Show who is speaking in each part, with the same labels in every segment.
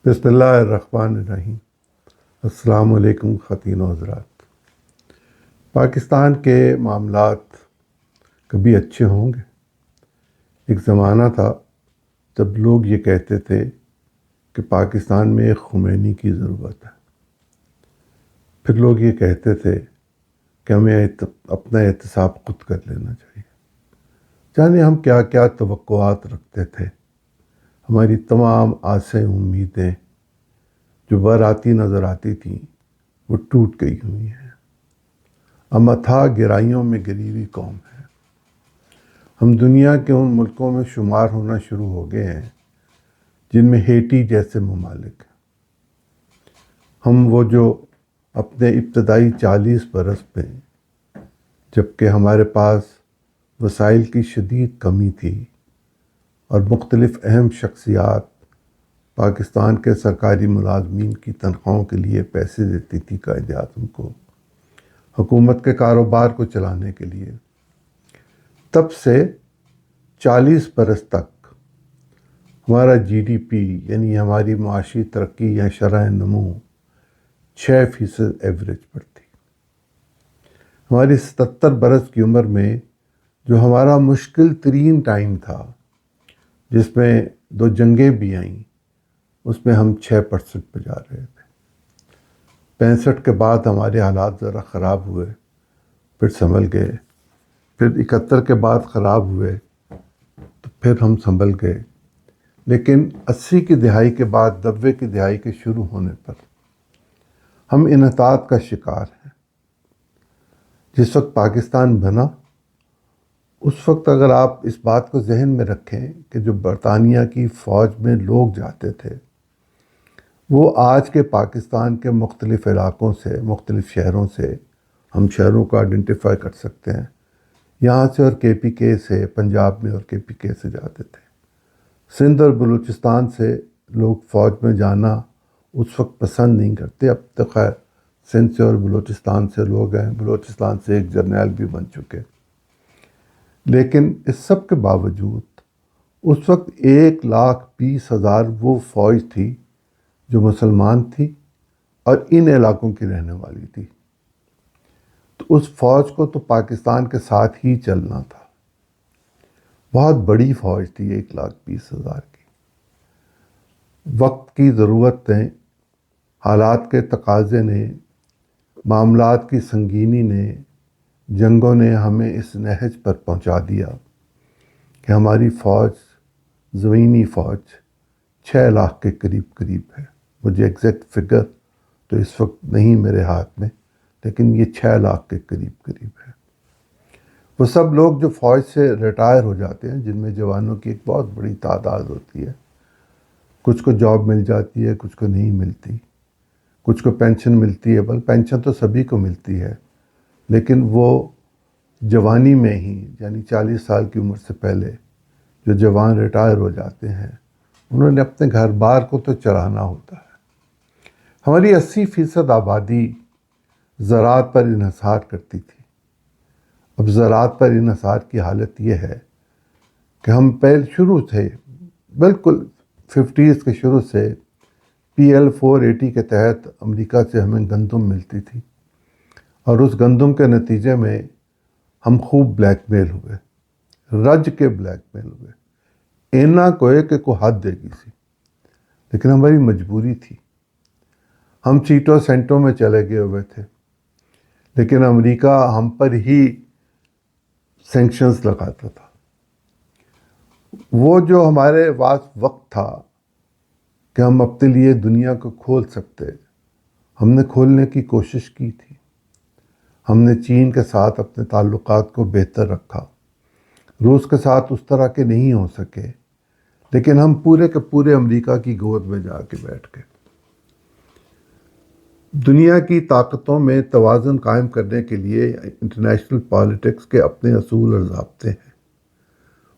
Speaker 1: بسم اللہ الرحمن الرحیم۔ السلام علیکم خواتین و حضرات۔ پاکستان کے معاملات کبھی اچھے ہوں گے؟ ایک زمانہ تھا جب لوگ یہ کہتے تھے کہ پاکستان میں ایک خمینی کی ضرورت ہے۔ پھر لوگ یہ کہتے تھے کہ ہمیں اپنا احتساب خود کر لینا چاہیے۔ جانے ہم کیا کیا توقعات رکھتے تھے۔ ہماری تمام آسیں امیدیں جو براتی نظر آتی تھیں وہ ٹوٹ گئی ہوئی ہیں۔ ہم اتھاہ گہرائیوں میں گری ہوئی قوم ہے۔ ہم دنیا کے ان ملکوں میں شمار ہونا شروع ہو گئے ہیں جن میں ہیٹی جیسے ممالک ہیں۔ ہم وہ جو اپنے ابتدائی 40 برس میں، جبکہ ہمارے پاس وسائل کی شدید کمی تھی اور مختلف اہم شخصیات پاکستان کے سرکاری ملازمین کی تنخواہوں کے لیے پیسے دیتی تھی قائد اعظم کو، حکومت کے کاروبار کو چلانے کے لیے، تب سے 40 برس تک ہمارا جی ڈی پی یعنی ہماری معاشی ترقی یا شرح نمو 6% ایوریج پر تھی۔ ہماری 77 برس کی عمر میں جو ہمارا مشکل ترین ٹائم تھا، جس میں 2 جنگیں بھی آئیں، اس میں ہم 6% پہ جا رہے تھے۔ 65 کے بعد ہمارے حالات ذرا خراب ہوئے، پھر سنبھل گئے۔ پھر 71 کے بعد خراب ہوئے تو پھر ہم سنبھل گئے۔ لیکن 80 کی دہائی کے بعد 90 کی دہائی کے شروع ہونے پر ہم انحطاط کا شکار ہیں۔ جس وقت پاکستان بنا، اس وقت اگر آپ اس بات کو ذہن میں رکھیں کہ جو برطانیہ کی فوج میں لوگ جاتے تھے وہ آج کے پاکستان کے مختلف علاقوں سے، مختلف شہروں سے، ہم شہروں کو آئیڈینٹیفائی کر سکتے ہیں، یہاں سے اور کے پی کے سے، پنجاب میں اور کے پی کے سے جاتے تھے۔ سندھ اور بلوچستان سے لوگ فوج میں جانا اس وقت پسند نہیں کرتے۔ اب تو خیر سندھ سے اور بلوچستان سے لوگ ہیں، بلوچستان سے ایک جرنیل بھی بن چکے۔ لیکن اس سب کے باوجود اس وقت 1,20,000 وہ فوج تھی جو مسلمان تھی اور ان علاقوں کی رہنے والی تھی۔ تو اس فوج کو تو پاکستان کے ساتھ ہی چلنا تھا۔ بہت بڑی فوج تھی 1,20,000 کی۔ وقت کی ضرورت نے، حالات کے تقاضے نے، معاملات کی سنگینی نے، جنگوں نے ہمیں اس نہج پر پہنچا دیا کہ ہماری فوج، زمینی فوج 6 لاکھ کے قریب ہے۔ مجھے ایگزیکٹ فگر تو اس وقت نہیں میرے ہاتھ میں، لیکن یہ 6 لاکھ کے قریب ہے۔ وہ سب لوگ جو فوج سے ریٹائر ہو جاتے ہیں، جن میں جوانوں کی ایک بہت بڑی تعداد ہوتی ہے، کچھ کو جاب مل جاتی ہے، کچھ کو نہیں ملتی، کچھ کو پینشن ملتی ہے، بلکہ پینشن تو سبھی کو ملتی ہے، لیکن وہ جوانی میں ہی، یعنی 40 سال کی عمر سے پہلے جو جوان ریٹائر ہو جاتے ہیں، انہوں نے اپنے گھر بار کو تو چلانا ہوتا ہے۔ ہماری 80% آبادی زراعت پر انحصار کرتی تھی۔ اب زراعت پر انحصار کی حالت یہ ہے کہ ہم شروع تھے، بالکل 50s کے شروع سے PL 480 کے تحت امریکہ سے ہمیں گندم ملتی تھی، اور اس گندم کے نتیجے میں ہم خوب بلیک میل ہوئے، رج کے بلیک میل ہوئے۔ اینا کوئی کہ کوئی حد دے گی سی، لیکن ہماری مجبوری تھی۔ ہم چیٹوں سینٹوں میں چلے گئے ہوئے تھے، لیکن امریکہ ہم پر ہی سینکشنز لگاتا تھا۔ وہ جو ہمارے پاس وقت تھا کہ ہم اپنے لیے دنیا کو کھول سکتے، ہم نے کھولنے کی کوشش کی تھی۔ ہم نے چین کے ساتھ اپنے تعلقات کو بہتر رکھا، روس کے ساتھ اس طرح کے نہیں ہو سکے، لیکن ہم پورے کے پورے امریکہ کی گود میں جا کے بیٹھ گئے۔ دنیا کی طاقتوں میں توازن قائم کرنے کے لیے انٹرنیشنل پالیٹکس کے اپنے اصول اور ضابطے ہیں۔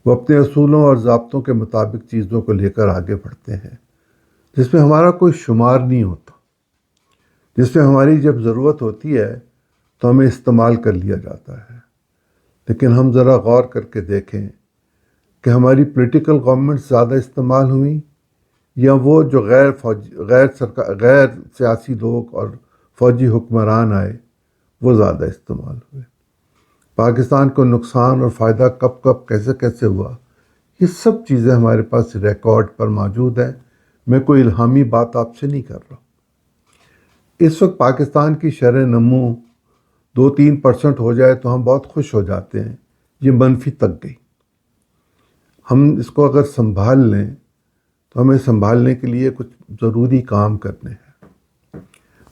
Speaker 1: وہ اپنے اصولوں اور ضابطوں کے مطابق چیزوں کو لے کر آگے بڑھتے ہیں، جس میں ہمارا کوئی شمار نہیں ہوتا، جس میں ہماری جب ضرورت ہوتی ہے تو ہمیں استعمال کر لیا جاتا ہے۔ لیکن ہم ذرا غور کر کے دیکھیں کہ ہماری پولیٹیکل گورنمنٹ زیادہ استعمال ہوئیں یا وہ جو غیر سیاسی لوگ اور فوجی حکمران آئے وہ زیادہ استعمال ہوئے؟ پاکستان کو نقصان اور فائدہ کب کب کیسے کیسے ہوا، یہ سب چیزیں ہمارے پاس ریکارڈ پر موجود ہیں۔ میں کوئی الہامی بات آپ سے نہیں کر رہا۔ اس وقت پاکستان کی شرح نمو 2-3% ہو جائے تو ہم بہت خوش ہو جاتے ہیں، یہ منفی تک گئی۔ ہم اس کو اگر سنبھال لیں تو ہمیں سنبھالنے کے لیے کچھ ضروری کام کرنے ہیں۔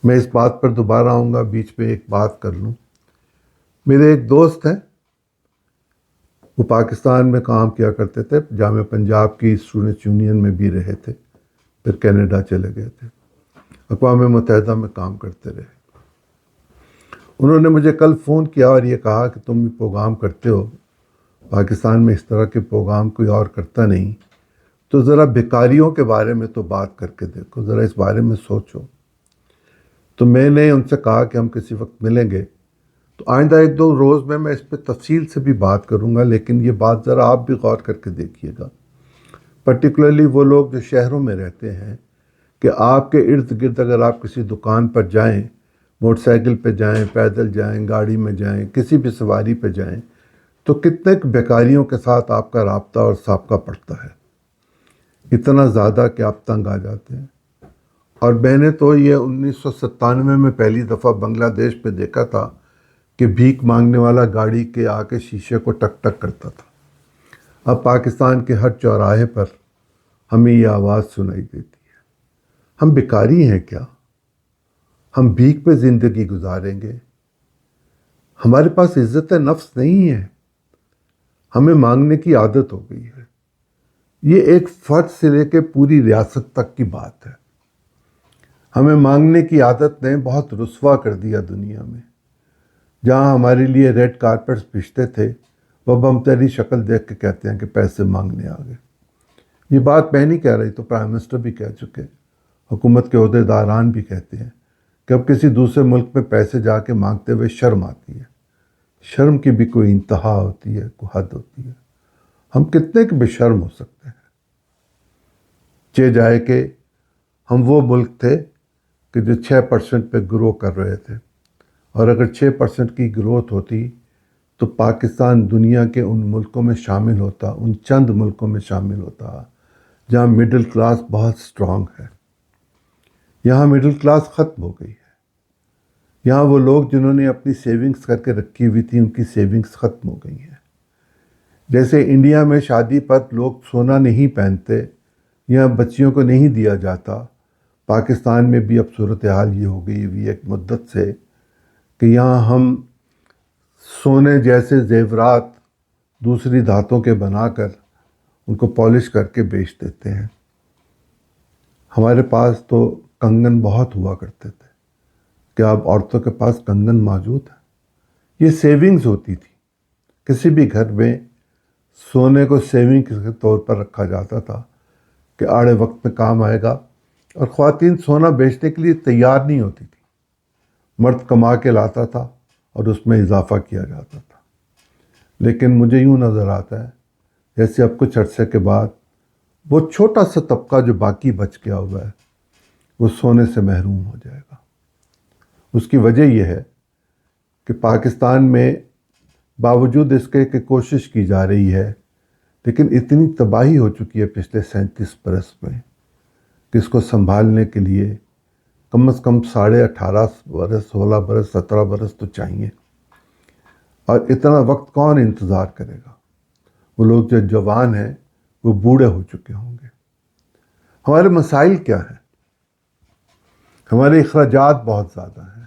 Speaker 1: میں اس بات پر دوبارہ آؤں گا، بیچ میں ایک بات کر لوں۔ میرے ایک دوست ہیں، وہ پاکستان میں کام کیا کرتے تھے، جامعہ پنجاب کی اسٹوڈنٹس یونین میں بھی رہے تھے، پھر کینیڈا چلے گئے تھے، اقوام متحدہ میں کام کرتے رہے۔ انہوں نے مجھے کل فون کیا اور یہ کہا کہ تم یہ پروگرام کرتے ہو، پاکستان میں اس طرح کے پروگرام کوئی اور کرتا نہیں، تو ذرا بیکاریوں کے بارے میں تو بات کر کے دیکھو، ذرا اس بارے میں سوچو۔ تو میں نے ان سے کہا کہ ہم کسی وقت ملیں گے تو آئندہ 1-2 روز میں اس پہ تفصیل سے بھی بات کروں گا، لیکن یہ بات ذرا آپ بھی غور کر کے دیکھیے گا، پرٹیکولرلی وہ لوگ جو شہروں میں رہتے ہیں، کہ آپ کے ارد گرد اگر آپ کسی دکان پر جائیں، موٹر سائیکل پہ جائیں، پیدل جائیں، گاڑی میں جائیں، کسی بھی سواری پہ جائیں، تو کتنے بیکاریوں کے ساتھ آپ کا رابطہ اور سابقہ پڑتا ہے، اتنا زیادہ کہ آپ تنگ آ جاتے ہیں۔ اور میں نے تو یہ 1997 میں پہلی دفعہ بنگلہ دیش پہ دیکھا تھا کہ بھیک مانگنے والا گاڑی کے آ کے شیشے کو ٹک ٹک کرتا تھا۔ اب پاکستان کے ہر چوراہے پر ہمیں یہ آواز سنائی دیتی ہے۔ ہم بیکاری ہیں کیا؟ ہم بھیک پہ زندگی گزاریں گے؟ ہمارے پاس عزت نفس نہیں ہے، ہمیں مانگنے کی عادت ہو گئی ہے۔ یہ ایک فرد سے لے کے پوری ریاست تک کی بات ہے۔ ہمیں مانگنے کی عادت نے بہت رسوا کر دیا دنیا میں۔ جہاں ہمارے لیے ریڈ کارپٹس بچھتے تھے، وہ ہم تیری شکل دیکھ کے کہتے ہیں کہ پیسے مانگنے آ گئے۔ یہ بات میں نہیں کہہ رہی، تو پرائم منسٹر بھی کہہ چکے، حکومت کے عہدیداران بھی کہتے ہیں کہ اب کسی دوسرے ملک میں پیسے جا کے مانگتے ہوئے شرم آتی ہے۔ شرم کی بھی کوئی انتہا ہوتی ہے، کوئی حد ہوتی ہے۔ ہم کتنے بے شرم ہو سکتے ہیں؟ چہ جائے کہ ہم وہ ملک تھے کہ جو 6% پہ گرو کر رہے تھے، اور اگر 6% کی گروتھ ہوتی تو پاکستان دنیا کے ان ملکوں میں شامل ہوتا، ان چند ملکوں میں شامل ہوتا جہاں مڈل کلاس بہت سٹرونگ ہے۔ یہاں مڈل کلاس ختم ہو گئی ہے۔ یہاں وہ لوگ جنہوں نے اپنی سیونگز کر کے رکھی ہوئی تھی، ان کی سیونگز ختم ہو گئی ہیں۔ جیسے انڈیا میں شادی پر لوگ سونا نہیں پہنتے یا بچیوں کو نہیں دیا جاتا، پاکستان میں بھی اب صورتحال یہ ہو گئی ہوئی ایک مدت سے کہ یہاں ہم سونے جیسے زیورات دوسری دھاتوں کے بنا کر ان کو پالش کر کے بیچ دیتے ہیں۔ ہمارے پاس تو کنگن بہت ہوا کرتے تھے، کیا اب عورتوں کے پاس کنگن موجود ہے؟ یہ سیونگز ہوتی تھی۔ کسی بھی گھر میں سونے کو سیونگ کے طور پر رکھا جاتا تھا کہ آڑے وقت میں کام آئے گا، اور خواتین سونا بیچنے کے لیے تیار نہیں ہوتی تھی۔ مرد کما کے لاتا تھا اور اس میں اضافہ کیا جاتا تھا۔ لیکن مجھے یوں نظر آتا ہے جیسے اب کچھ عرصے کے بعد وہ چھوٹا سا طبقہ جو باقی بچ گیا ہوا ہے وہ سونے سے محروم ہو جائے گا۔ اس کی وجہ یہ ہے کہ پاکستان میں باوجود اس کے کہ کوشش کی جا رہی ہے، لیکن اتنی تباہی ہو چکی ہے پچھلے 37 برس میں کہ اس کو سنبھالنے کے لیے کم از کم 18.5 برس، 16 برس، 17 برس تو چاہیے۔ اور اتنا وقت کون انتظار کرے گا؟ وہ لوگ جو جوان ہیں وہ بوڑھے ہو چکے ہوں گے۔ ہمارے مسائل کیا ہیں؟ ہمارے اخراجات بہت زیادہ ہیں۔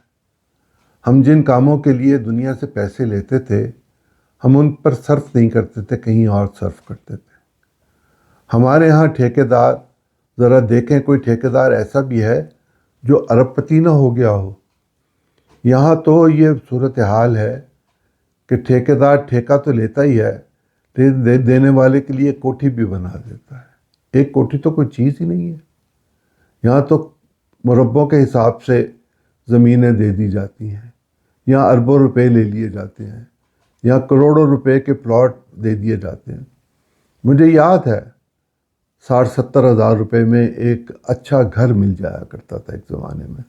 Speaker 1: ہم جن کاموں کے لیے دنیا سے پیسے لیتے تھے، ہم ان پر صرف نہیں کرتے تھے، کہیں اور صرف کرتے تھے۔ ہمارے ہاں ٹھیکیدار، ذرا دیکھیں کوئی ٹھیکیدار ایسا بھی ہے جو ارب پتی نہ ہو گیا ہو؟ یہاں تو یہ صورتحال ہے کہ ٹھیکیدار ٹھیکہ تو لیتا ہی ہے، لیکن دینے والے کے لیے کوٹھی بھی بنا دیتا ہے۔ ایک کوٹھی تو کوئی چیز ہی نہیں ہے۔ یہاں تو مربوں کے حساب سے زمینیں دے دی جاتی ہیں، یہاں اربوں روپے لے لیے جاتے ہیں، یہاں کروڑوں روپے کے پلاٹ دے دیے جاتے ہیں۔ مجھے یاد ہے 60-70 ہزار روپے میں ایک اچھا گھر مل جایا کرتا تھا ایک زمانے میں۔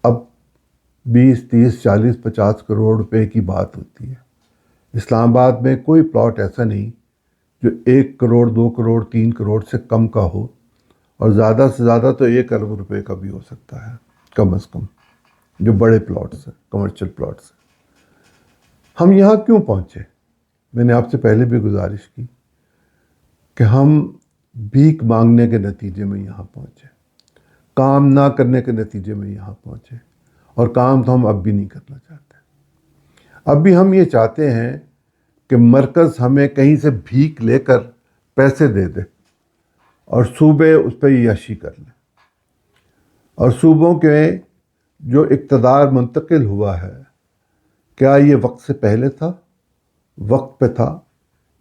Speaker 1: اب 20-30-40-50 کروڑ روپے کی بات ہوتی ہے۔ اسلام آباد میں کوئی پلاٹ ایسا نہیں جو 1 کروڑ 2 کروڑ 3 کروڑ سے کم کا ہو، اور زیادہ سے زیادہ تو 1 ارب روپے کا بھی ہو سکتا ہے کم از کم، جو بڑے پلاٹس ہیں، کمرشل پلاٹس ہیں۔ ہم یہاں کیوں پہنچے؟ میں نے آپ سے پہلے بھی گزارش کی کہ ہم بھیک مانگنے کے نتیجے میں یہاں پہنچے، کام نہ کرنے کے نتیجے میں یہاں پہنچے، اور کام تو ہم اب بھی نہیں کرنا چاہتے۔ اب بھی ہم یہ چاہتے ہیں کہ مرکز ہمیں کہیں سے بھیک لے کر پیسے دے دے اور صوبے اس پہ عیاشی کر لیں، اور صوبوں کے جو اقتدار منتقل ہوا ہے، کیا یہ وقت سے پہلے تھا، وقت پہ تھا؟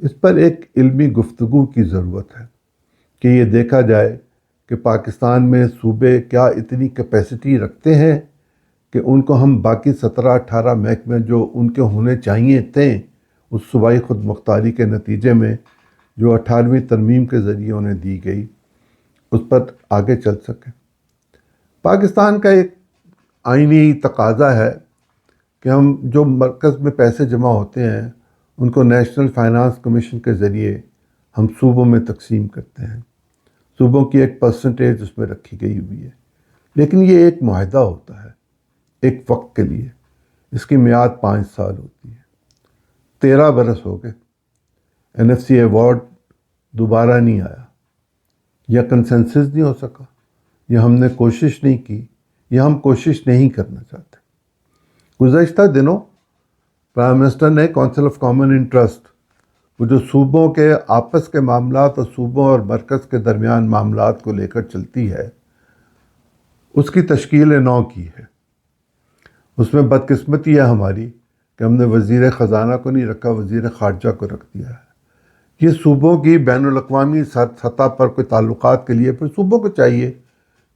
Speaker 1: اس پر ایک علمی گفتگو کی ضرورت ہے کہ یہ دیکھا جائے کہ پاکستان میں صوبے کیا اتنی کیپیسٹی رکھتے ہیں کہ ان کو ہم باقی 17-18 محکمے جو ان کے ہونے چاہیے تھے اس صوبائی خود مختاری کے نتیجے میں جو 18ویں ترمیم کے ذریعے انہیں دی گئی، اس پر آگے چل سکیں۔ پاکستان کا ایک آئینی تقاضا ہے کہ ہم جو مرکز میں پیسے جمع ہوتے ہیں ان کو نیشنل فائنانس کمیشن کے ذریعے ہم صوبوں میں تقسیم کرتے ہیں۔ صوبوں کی ایک پرسنٹیج اس میں رکھی گئی ہوئی ہے، لیکن یہ ایک معاہدہ ہوتا ہے ایک وقت کے لیے، اس کی میعاد 5 سال ہوتی ہے۔ 13 برس ہو گئے، NFC ایوارڈ دوبارہ نہیں آیا، یا کنسنسس نہیں ہو سکا، یا ہم نے کوشش نہیں کی، یا ہم کوشش نہیں کرنا چاہتے۔ گزشتہ دنوں پرائم منسٹر نے کونسل آف کامن انٹرسٹ، وہ جو صوبوں کے آپس کے معاملات اور صوبوں اور مرکز کے درمیان معاملات کو لے کر چلتی ہے، اس کی تشکیل نو کی ہے۔ اس میں بدقسمتی ہے ہماری کہ ہم نے وزیر خزانہ کو نہیں رکھا، وزیر خارجہ کو رکھ دیا ہے۔ یہ صوبوں کی بین الاقوامی سطح پر کوئی تعلقات کے لیے پھر صوبوں کو چاہیے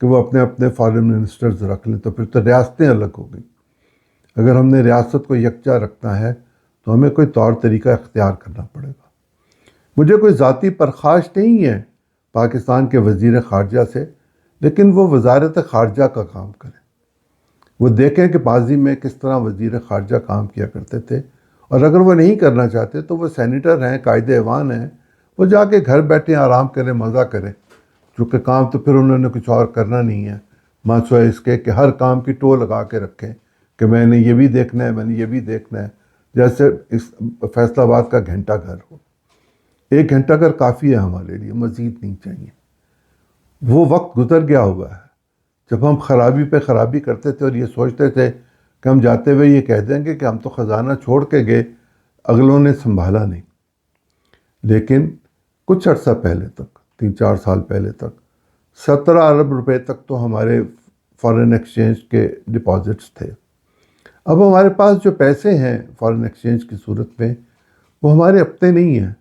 Speaker 1: کہ وہ اپنے اپنے فارن منسٹرز رکھ لیں، تو پھر تو ریاستیں الگ ہو گئیں۔ اگر ہم نے ریاست کو یکجا رکھنا ہے تو ہمیں کوئی طور طریقہ اختیار کرنا پڑے گا۔ مجھے کوئی ذاتی پرخاش نہیں ہے پاکستان کے وزیر خارجہ سے، لیکن وہ وزارت خارجہ کا کام کریں۔ وہ دیکھیں کہ ماضی میں کس طرح وزیر خارجہ کام کیا کرتے تھے، اور اگر وہ نہیں کرنا چاہتے تو وہ سینیٹر ہیں، قائد ایوان ہیں، وہ جا کے گھر بیٹھیں، آرام کریں، مزہ کریں، چونکہ کام تو پھر انہوں نے کچھ اور کرنا نہیں ہے، سوائے اس کے کہ ہر کام کی ٹو لگا کے رکھیں کہ میں نے یہ بھی دیکھنا ہے، میں نے یہ بھی دیکھنا ہے، جیسے اس فیصل آباد کا گھنٹہ گھر ہو۔ 1 گھنٹہ گھر کافی ہے ہمارے لیے، مزید نہیں چاہیے۔ وہ وقت گزر گیا ہوا ہے جب ہم خرابی پہ خرابی کرتے تھے اور یہ سوچتے تھے کہ ہم جاتے ہوئے یہ کہہ دیں گے کہ ہم تو خزانہ چھوڑ کے گئے، اگلوں نے سنبھالا نہیں۔ لیکن کچھ عرصہ پہلے تک، 3-4 سال پہلے تک، 17 ارب روپے تک تو ہمارے فارن ایکسچینج کے ڈپازٹس تھے۔ اب ہمارے پاس جو پیسے ہیں فارن ایکسچینج کی صورت میں، وہ ہمارے اپنے نہیں ہیں،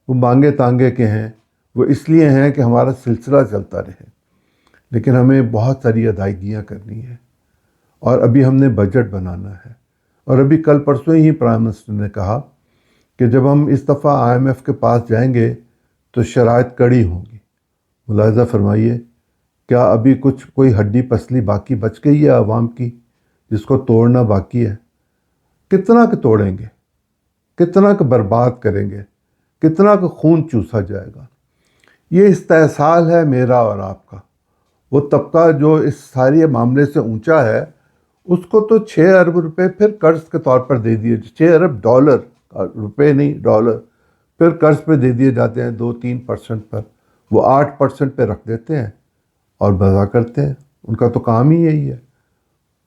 Speaker 1: وہ مانگے تانگے کے ہیں، وہ اس لیے ہیں کہ ہمارا سلسلہ چلتا رہے، لیکن ہمیں بہت ساری ادائیگیاں کرنی ہیں، اور ابھی ہم نے بجٹ بنانا ہے، اور ابھی کل پرسوں ہی پرائم منسٹر نے کہا کہ جب ہم اس دفعہ IMF کے پاس جائیں گے تو شرائط کڑی ہوں گی۔ ملاحظہ فرمائیے، کیا ابھی کوئی ہڈی پسلی باقی بچ گئی ہے عوام کی جس کو توڑنا باقی ہے؟ کتنا کہ توڑیں گے، کتنا کہ برباد کریں گے، کتنا کہ خون چوسا جائے گا۔ یہ استحصال ہے میرا اور آپ کا۔ وہ طبقہ جو اس سارے معاملے سے اونچا ہے، اس کو تو 6 ارب روپے پھر قرض کے طور پر دے دیے، 6 ارب ڈالر، روپے نہیں ڈالر، پھر قرض پہ دے دیے جاتے ہیں 2-3% پر۔ وہ 8% پہ رکھ دیتے ہیں اور مزہ کرتے ہیں۔ ان کا تو کام ہی یہی ہے۔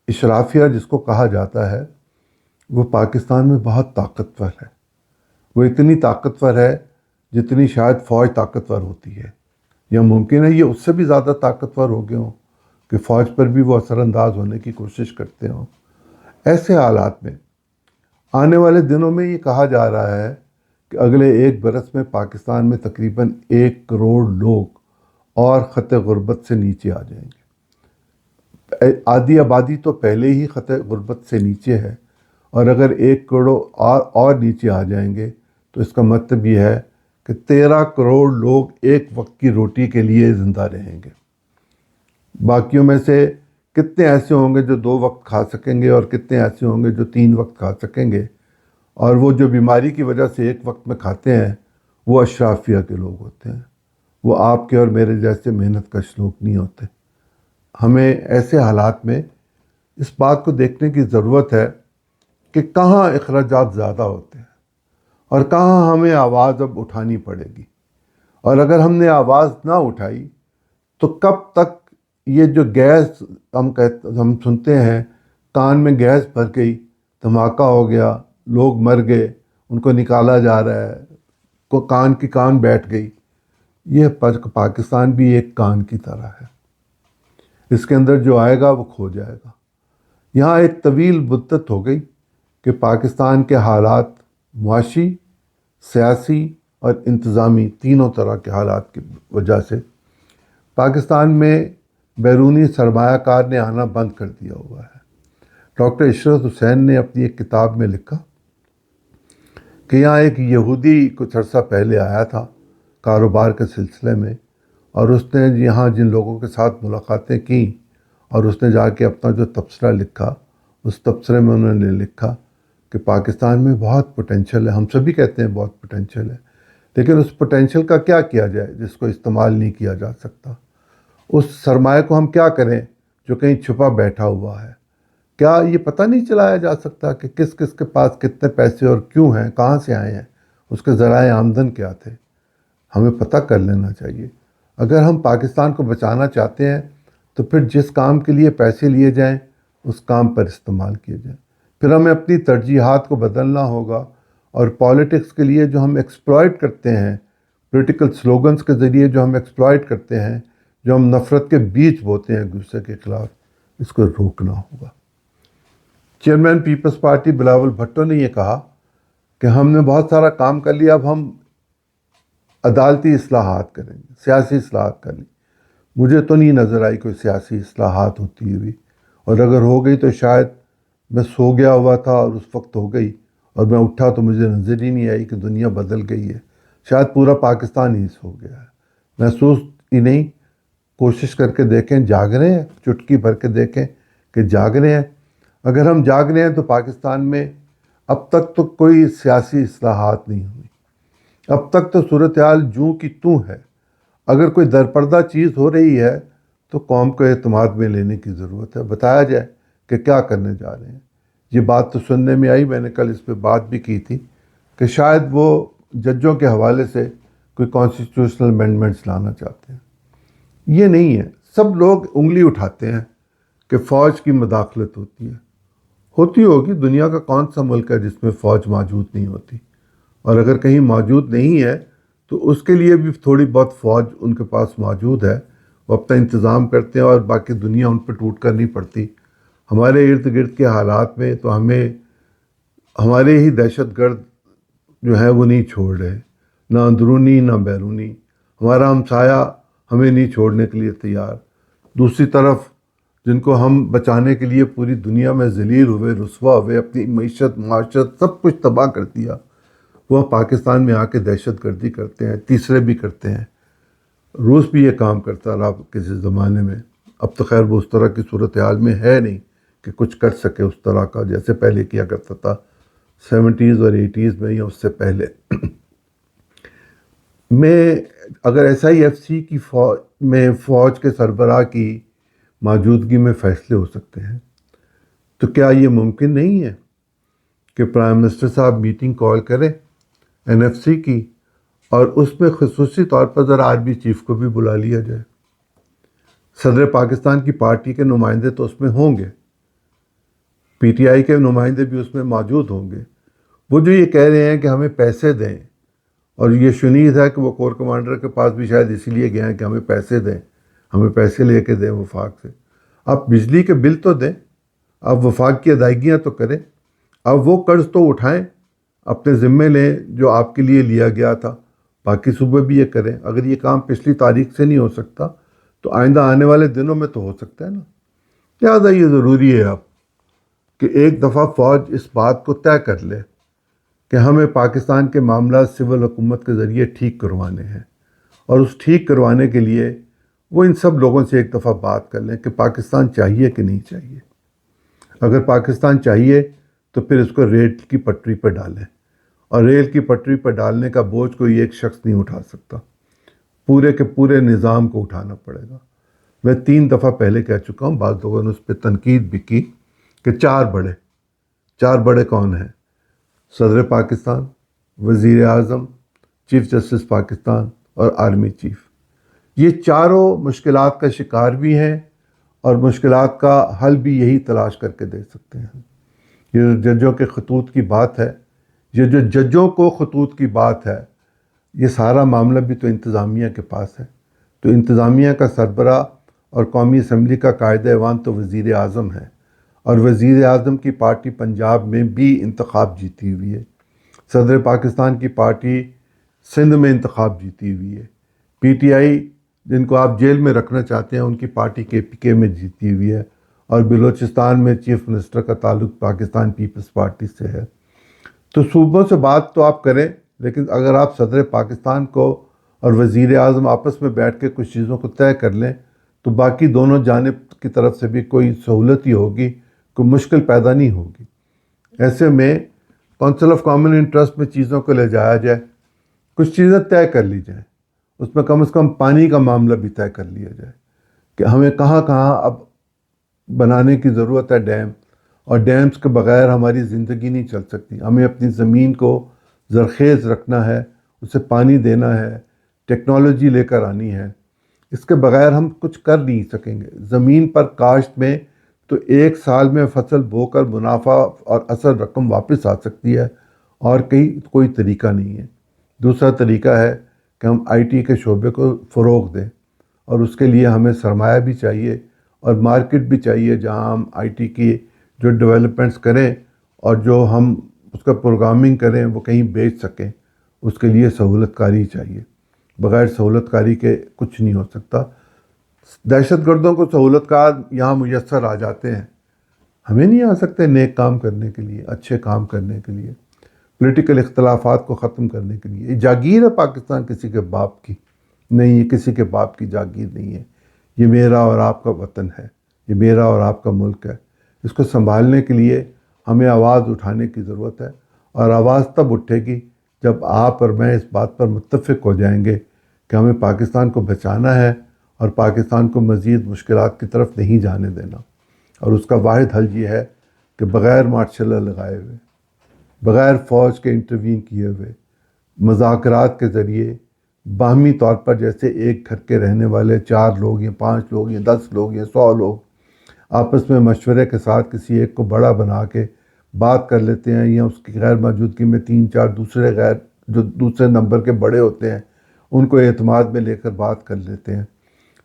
Speaker 1: اشرافیہ جس کو کہا جاتا ہے، وہ پاکستان میں بہت طاقتور ہے۔ وہ اتنی طاقتور ہے جتنی شاید فوج طاقتور ہوتی ہے، یا ممکن ہے یہ اس سے بھی زیادہ طاقتور ہو گئے ہوں کہ فوج پر بھی وہ اثر انداز ہونے کی کوشش کرتے ہوں۔ ایسے حالات میں آنے والے دنوں میں یہ کہا جا رہا ہے کہ اگلے 1 برس میں پاکستان میں تقریباً 1 کروڑ لوگ اور خط غربت سے نیچے آ جائیں گے۔ آدھی آبادی تو پہلے ہی خط غربت سے نیچے ہے، اور اگر 1 کروڑ اور نیچے آ جائیں گے تو اس کا مطلب یہ ہے کہ 13 کروڑ لوگ ایک وقت کی روٹی کے لیے زندہ رہیں گے. باقیوں میں سے کتنے ایسے ہوں گے جو 2 وقت کھا سکیں گے اور کتنے ایسے ہوں گے جو 3 وقت کھا سکیں گے. اور وہ جو بیماری کی وجہ سے ایک وقت میں کھاتے ہیں وہ اشرافیہ کے لوگ ہوتے ہیں. وہ آپ کے اور میرے جیسے محنت کش لوگ نہیں ہوتے. ہمیں ایسے حالات میں اس بات کو دیکھنے کی ضرورت ہے کہ کہاں اخراجات زیادہ ہوتے ہیں اور کہاں ہمیں آواز اب اٹھانی پڑے گی. اور اگر ہم نے آواز نہ اٹھائی تو کب تک یہ جو گیس ہم سنتے ہیں، کان میں گیس بھر گئی، دھماکہ ہو گیا، لوگ مر گئے، ان کو نکالا جا رہا ہے، کان کی کان بیٹھ گئی. یہ پاکستان بھی ایک کان کی طرح ہے. اس کے اندر جو آئے گا وہ کھو جائے گا. یہاں ایک طویل مدت ہو گئی کہ پاکستان کے حالات، معاشی، سیاسی اور انتظامی، تینوں طرح کے حالات کی وجہ سے پاکستان میں بیرونی سرمایہ کار نے آنا بند کر دیا ہوا ہے. ڈاکٹر عشرت حسین نے اپنی ایک کتاب میں لکھا کہ یہاں ایک یہودی کچھ عرصہ پہلے آیا تھا کاروبار کے سلسلے میں، اور اس نے یہاں جن لوگوں کے ساتھ ملاقاتیں کیں اور اس نے جا کے اپنا جو تبصرہ لکھا، اس تبصرے میں انہوں نے لکھا کہ پاکستان میں بہت پوٹینشل ہے. ہم سبھی کہتے ہیں بہت پوٹینشل ہے، لیکن اس پوٹینشل کا کیا کیا جائے جس کو استعمال نہیں کیا جا سکتا؟ اس سرمایہ کو ہم کیا کریں جو کہیں چھپا بیٹھا ہوا ہے؟ کیا یہ پتہ نہیں چلایا جا سکتا کہ کس کس کے پاس کتنے پیسے اور کیوں ہیں، کہاں سے آئے ہیں، اس کے ذرائع آمدن کیا تھے؟ ہمیں پتہ کر لینا چاہیے. اگر ہم پاکستان کو بچانا چاہتے ہیں تو پھر جس کام کے لیے پیسے لیے جائیں اس کام پر استعمال کیے جائیں. پھر ہمیں اپنی ترجیحات کو بدلنا ہوگا، اور پالیٹکس کے لیے جو ہم ایکسپلائٹ کرتے ہیں، پولیٹیکل سلوگنز کے ذریعے جو ہم ایکسپلائٹ کرتے ہیں، جو ہم نفرت کے بیج بوتے ہیں ایک دوسرے کے خلاف، اس کو روکنا ہوگا. چیئرمین پیپلز پارٹی بلاول بھٹو نے یہ کہا کہ ہم نے بہت سارا کام کر لیا، اب ہم عدالتی اصلاحات کریں گے، سیاسی اصلاحات کر لی. مجھے تو نہیں نظر آئی کوئی سیاسی اصلاحات ہوتی ہوئی، اور اگر ہو گئی تو شاید میں سو گیا ہوا تھا اور اس وقت ہو گئی، اور میں اٹھا تو مجھے نظر ہی نہیں آئی کہ دنیا بدل گئی ہے. شاید پورا پاکستان ہی سو گیا ہے، محسوس ہی نہیں. کوشش کر کے دیکھیں، جاگ رہے ہیں، چٹکی بھر کے دیکھیں کہ جاگ رہے ہیں. اگر ہم جاگ رہے ہیں تو پاکستان میں اب تک تو کوئی سیاسی اصلاحات نہیں ہوئی. اب تک تو صورتحال جوں کی توں ہے. اگر کوئی درپردہ چیز ہو رہی ہے تو قوم کو اعتماد میں لینے کی ضرورت ہے، بتایا جائے کہ کیا کرنے جا رہے ہیں. یہ بات تو سننے میں آئی، میں نے کل اس پہ بات بھی کی تھی کہ شاید وہ ججوں کے حوالے سے کوئی کانسٹیٹیوشنل امینڈمنٹس لانا چاہتے ہیں. یہ نہیں ہے. سب لوگ انگلی اٹھاتے ہیں کہ فوج کی مداخلت ہوتی ہے. ہوتی ہوگی، دنیا کا کون سا ملک ہے جس میں فوج موجود نہیں ہوتی؟ اور اگر کہیں موجود نہیں ہے تو اس کے لیے بھی تھوڑی بہت فوج ان کے پاس موجود ہے، وہ اپنا انتظام کرتے ہیں اور باقی دنیا ان پہ ٹوٹ کر نہیں پڑتی. ہمارے ارد گرد کے حالات میں تو ہمیں ہمارے ہی دہشت گرد جو ہیں وہ نہیں چھوڑ رہے، نہ اندرونی نہ بیرونی. ہمارا ہمسایہ ہمیں نہیں چھوڑنے کے لیے تیار. دوسری طرف جن کو ہم بچانے کے لیے پوری دنیا میں ذلیل ہوئے، رسوا ہوئے، اپنی معیشت، معاشرت سب کچھ تباہ کر دیا، وہ پاکستان میں آ کے دہشت گردی کرتے ہیں. تیسرے بھی کرتے ہیں. روس بھی یہ کام کرتا رہا کسی زمانے میں. اب تو خیر وہ اس طرح کی صورتحال میں ہے نہیں کہ کچھ کر سکے اس طرح کا جیسے پہلے کیا کرتا تھا 70s اور 80s میں یا اس سے پہلے. میں اگر SIFC کی فوج کے سربراہ کی موجودگی میں فیصلے ہو سکتے ہیں تو کیا یہ ممکن نہیں ہے کہ پرائم منسٹر صاحب میٹنگ کال کریں NFC کی، اور اس میں خصوصی طور پر ذرا آرمی چیف کو بھی بلا لیا جائے؟ صدر پاکستان کی پارٹی کے نمائندے تو اس میں ہوں گے، PTI کے نمائندے بھی اس میں موجود ہوں گے. وہ جو یہ کہہ رہے ہیں کہ ہمیں پیسے دیں، اور یہ شنید ہے کہ وہ کور کمانڈر کے پاس بھی شاید اسی لیے گئے ہیں کہ ہمیں پیسے دیں، ہمیں پیسے لے کے دیں وفاق سے. آپ بجلی کے بل تو دیں، آپ وفاق کی ادائیگیاں تو کریں، اب وہ قرض تو اٹھائیں، اپنے ذمے لیں جو آپ کے لیے لیا گیا تھا. باقی صوبے بھی یہ کریں. اگر یہ کام پچھلی تاریخ سے نہیں ہو سکتا تو آئندہ آنے والے دنوں میں تو ہو سکتا ہے نا. لہٰذا یہ ضروری ہے اب کہ ایک دفعہ فوج اس بات کو طے کر لے کہ ہمیں پاکستان کے معاملات سول حکومت کے ذریعے ٹھیک کروانے ہیں، اور اس ٹھیک کروانے کے لیے وہ ان سب لوگوں سے ایک دفعہ بات کر لیں کہ پاکستان چاہیے کہ نہیں چاہیے۔ اگر پاکستان چاہیے تو پھر اس کو ریل کی پٹری پہ ڈالیں، اور ریل کی پٹری پہ ڈالنے کا بوجھ کوئی ایک شخص نہیں اٹھا سکتا، پورے کے پورے نظام کو اٹھانا پڑے گا۔ میں 3 دفعہ پہلے کہہ چکا ہوں، بعض لوگوں نے اس پہ تنقید بھی کی کہ 4 بڑے کون ہیں؟ صدر پاکستان، وزیر اعظم، چیف جسٹس پاکستان اور آرمی چیف۔ یہ چاروں مشکلات کا شکار بھی ہیں، اور مشکلات کا حل بھی یہی تلاش کر کے دے سکتے ہیں۔ یہ جو ججوں کے خطوط کی بات ہے، یہ جو ججوں کو خطوط کی بات ہے، یہ سارا معاملہ بھی تو انتظامیہ کے پاس ہے۔ تو انتظامیہ کا سربراہ اور قومی اسمبلی کا قائد ایوان تو وزیر اعظم ہے، اور وزیر اعظم کی پارٹی پنجاب میں بھی انتخاب جیتی ہوئی ہے۔ صدر پاکستان کی پارٹی سندھ میں انتخاب جیتی ہوئی ہے۔ پی ٹی آئی جن کو آپ جیل میں رکھنا چاہتے ہیں، ان کی پارٹی کے پی کے میں جیتی ہوئی ہے، اور بلوچستان میں چیف منسٹر کا تعلق پاکستان پیپلز پارٹی سے ہے۔ تو صوبوں سے بات تو آپ کریں، لیکن اگر آپ صدر پاکستان کو اور وزیر اعظم آپس میں بیٹھ کے کچھ چیزوں کو طے کر لیں تو باقی دونوں جانب کی طرف سے بھی کوئی سہولت ہی ہوگی، کوئی مشکل پیدا نہیں ہوگی۔ ایسے میں کونسل آف کامن انٹرسٹ میں چیزوں کو لے جایا جائے، کچھ چیزیں طے کر لی جائیں، اس میں کم از کم پانی کا معاملہ بھی طے کر لیا جائے کہ ہمیں کہاں کہاں اب بنانے کی ضرورت ہے ڈیم، اور ڈیمز کے بغیر ہماری زندگی نہیں چل سکتی۔ ہمیں اپنی زمین کو زرخیز رکھنا ہے، اسے پانی دینا ہے، ٹیکنالوجی لے کر آنی ہے، اس کے بغیر ہم کچھ کر نہیں سکیں گے۔ زمین پر کاشت میں تو 1 سال میں فصل بو کر منافع اور اصل رقم واپس آ سکتی ہے، اور کوئی طریقہ نہیں ہے۔ دوسرا طریقہ ہے کہ ہم آئی ٹی کے شعبے کو فروغ دیں، اور اس کے لیے ہمیں سرمایہ بھی چاہیے اور مارکیٹ بھی چاہیے، جہاں ہم آئی ٹی کی جو ڈیولپمنٹس کریں اور جو ہم اس کا پروگرامنگ کریں وہ کہیں بیچ سکیں۔ اس کے لیے سہولت کاری چاہیے، بغیر سہولت کاری کے کچھ نہیں ہو سکتا۔ دہشت گردوں کو سہولت کار یہاں میسر آ جاتے ہیں، ہمیں نہیں آ سکتے نیک کام کرنے کے لیے، اچھے کام کرنے کے لیے، پولیٹیکل اختلافات کو ختم کرنے کے لیے۔ یہ جاگیر ہے پاکستان کسی کے باپ کی نہیں، یہ کسی کے باپ کی جاگیر نہیں ہے، یہ میرا اور آپ کا وطن ہے، یہ میرا اور آپ کا ملک ہے۔ اس کو سنبھالنے کے لیے ہمیں آواز اٹھانے کی ضرورت ہے، اور آواز تب اٹھے گی جب آپ اور میں اس بات پر متفق ہو جائیں گے کہ ہمیں پاکستان کو بچانا ہے اور پاکستان کو مزید مشکلات کی طرف نہیں جانے دینا۔ اور اس کا واحد حل یہ ہے کہ بغیر مارشل لا لگائے ہوئے، بغیر فوج کے انٹروین کیے ہوئے، مذاکرات کے ذریعے باہمی طور پر، جیسے ایک گھر کے رہنے والے 4 لوگ یا 5 لوگ یا 10 لوگ یا 100 لوگ آپس میں مشورے کے ساتھ کسی ایک کو بڑا بنا کے بات کر لیتے ہیں، یا اس کی غیر موجودگی میں 3-4 جو دوسرے نمبر کے بڑے ہوتے ہیں ان کو اعتماد میں لے کر بات کر لیتے ہیں۔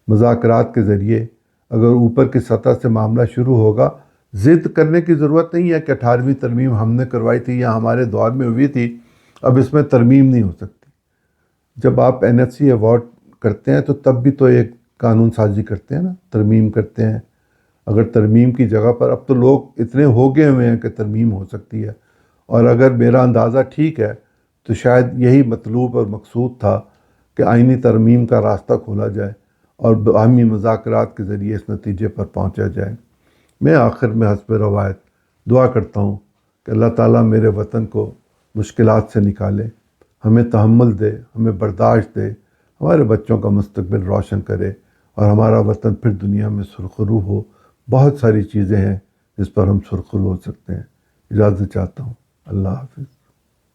Speaker 1: مذاکرات کے ذریعے اگر اوپر کی سطح سے معاملہ شروع ہوگا، ضد کرنے کی ضرورت نہیں ہے کہ 18ویں ترمیم ہم نے کروائی تھی یا ہمارے دور میں ہوئی تھی، اب اس میں ترمیم نہیں ہو سکتی۔ جب آپ NFC ایوارڈ کرتے ہیں تو تب بھی تو ایک قانون سازی کرتے ہیں نا، ترمیم کرتے ہیں۔ اگر ترمیم کی جگہ پر اب تو لوگ اتنے ہو گئے ہوئے ہیں کہ ترمیم ہو سکتی ہے، اور اگر میرا اندازہ ٹھیک ہے تو شاید یہی مطلوب اور مقصود تھا کہ آئینی ترمیم کا راستہ کھولا جائے اور باہمی مذاکرات کے ذریعے اس نتیجے پر پہنچا جائے۔ میں آخر میں حسب روایت دعا کرتا ہوں کہ اللہ تعالیٰ میرے وطن کو مشکلات سے نکالے، ہمیں تحمل دے، ہمیں برداشت دے، ہمارے بچوں کا مستقبل روشن کرے، اور ہمارا وطن پھر دنیا میں سرخرو ہو۔ بہت ساری چیزیں ہیں جس پر ہم سرخرو ہو سکتے ہیں۔ اجازت چاہتا ہوں، اللہ حافظ۔